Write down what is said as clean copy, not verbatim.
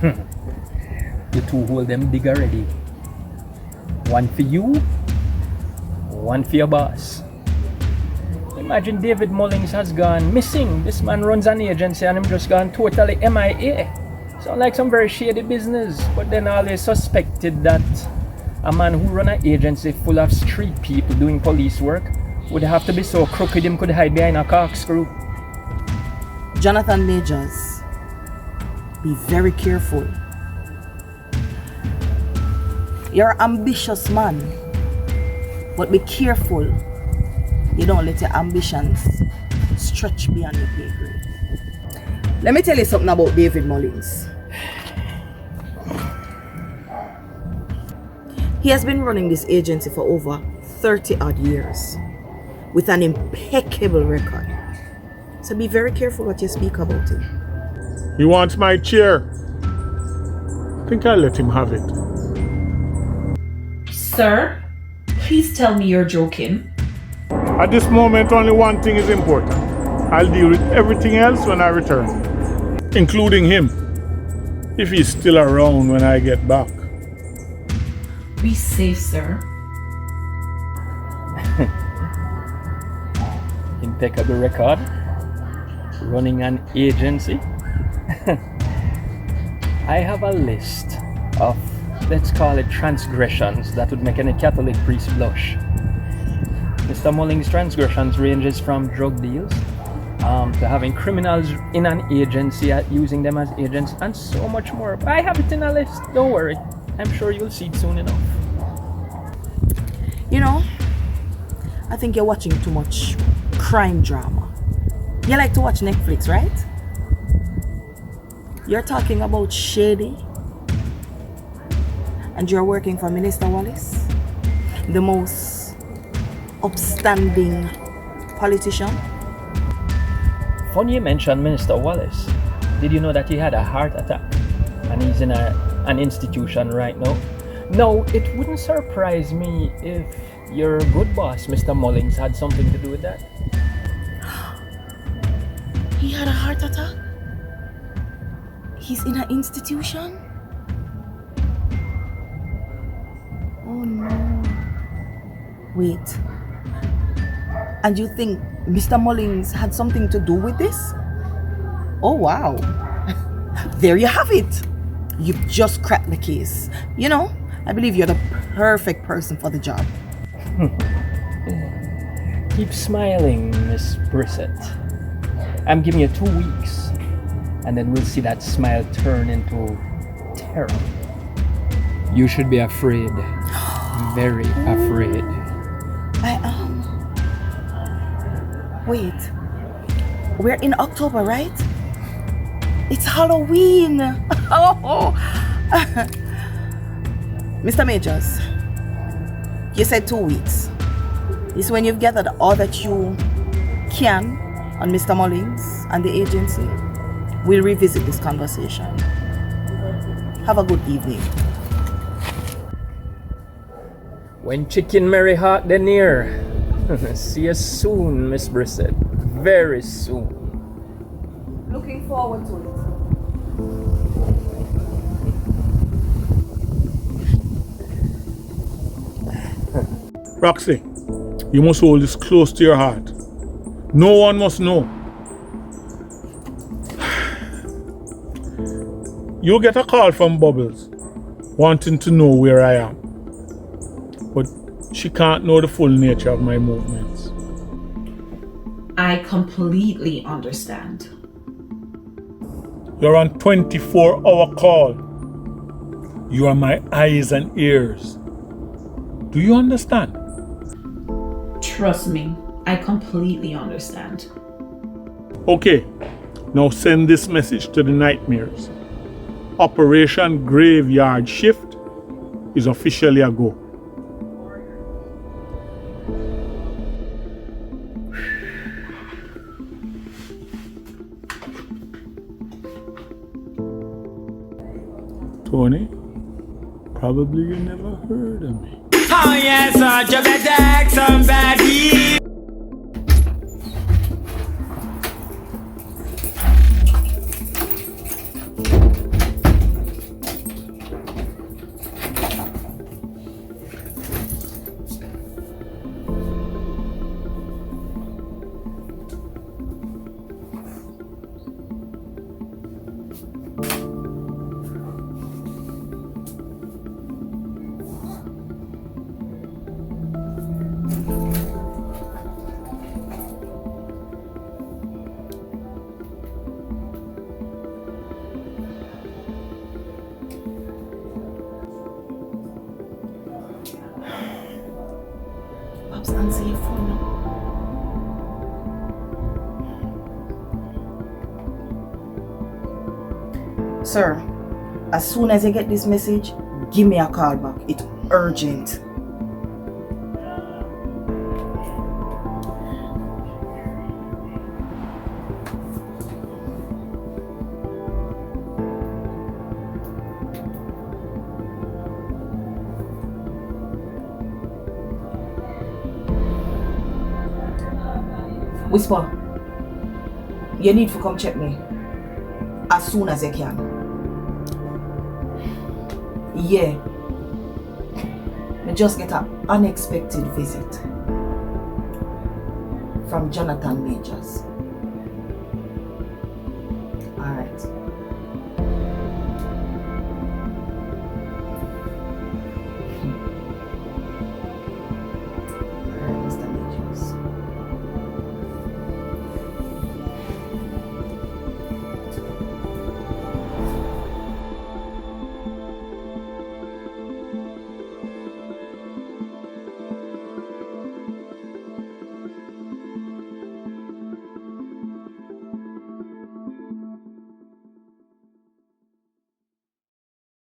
You two hold them big already. One for you, one for your boss. Imagine David Mullings has gone missing. This man runs an agency and him just gone totally MIA. Sound like some very shady business. But then all they suspected that a man who run an agency full of street people doing police work would have to be so crooked him could hide behind a corkscrew. Jonathan Majors, be very careful. You're an ambitious man, but be careful. You don't let your ambitions stretch beyond your pay grade. Let me tell you something about David Mullings. He has been running this agency for over 30 odd years with an impeccable record. So be very careful what you speak about him. He wants my chair. I think I'll let him have it. Sir, please tell me you're joking. At this moment, only one thing is important. I'll deal with everything else when I return, including him, if he's still around when I get back. Be safe, sir. Impeccable record. Running an agency. I have a list of, let's call it, transgressions that would make any Catholic priest blush. Mr. Mullings' transgressions ranges from drug deals to having criminals in an agency, using them as agents, and so much more. But I have it in a list, don't worry. I'm sure you'll see it soon enough. You know, I think you're watching too much crime drama. You like to watch Netflix, right? You're talking about shady, and you're working for Minister Wallace, the most upstanding politician. Funny you mentioned Minister Wallace. Did you know that he had a heart attack and he's in an institution right now? No, it wouldn't surprise me if your good boss, Mr. Mullings, had something to do with that. He had a heart attack? He's in an institution? Oh no. Wait. And you think Mr. Mullings had something to do with this? Oh wow. There you have it. You've just cracked the case. You know, I believe you're the perfect person for the job. Keep smiling, Miss Brissett. I'm giving you 2 weeks, and then we'll see that smile turn into terror. You should be afraid. Very afraid. I am. Wait. We're in October, right? It's Halloween. Oh. Mr. Majors, you said 2 weeks. It's when you've gathered all that you can on Mr. Mullings and the agency. We'll revisit this conversation. Have a good evening. When chicken merry heart they're near. See you soon, Miss Brissett. Very soon. Looking forward to it. Roxy, you must hold this close to your heart. No one must know. You'll get a call from Bubbles wanting to know where I am. But she can't know the full nature of my movements. I completely understand. You're on 24-hour call. You are my eyes and ears. Do you understand? Trust me, I completely understand. Okay, now send this message to the nightmares. Operation Graveyard Shift is officially a go. Tony, probably you never heard of me. Oh yes, you better ask somebody. answer your phone. Sir, as soon as you get this message, give me a call back. It's urgent. Whisper, you need to come check me as soon as you can. Yeah, I just get an unexpected visit from Jonathan Majors.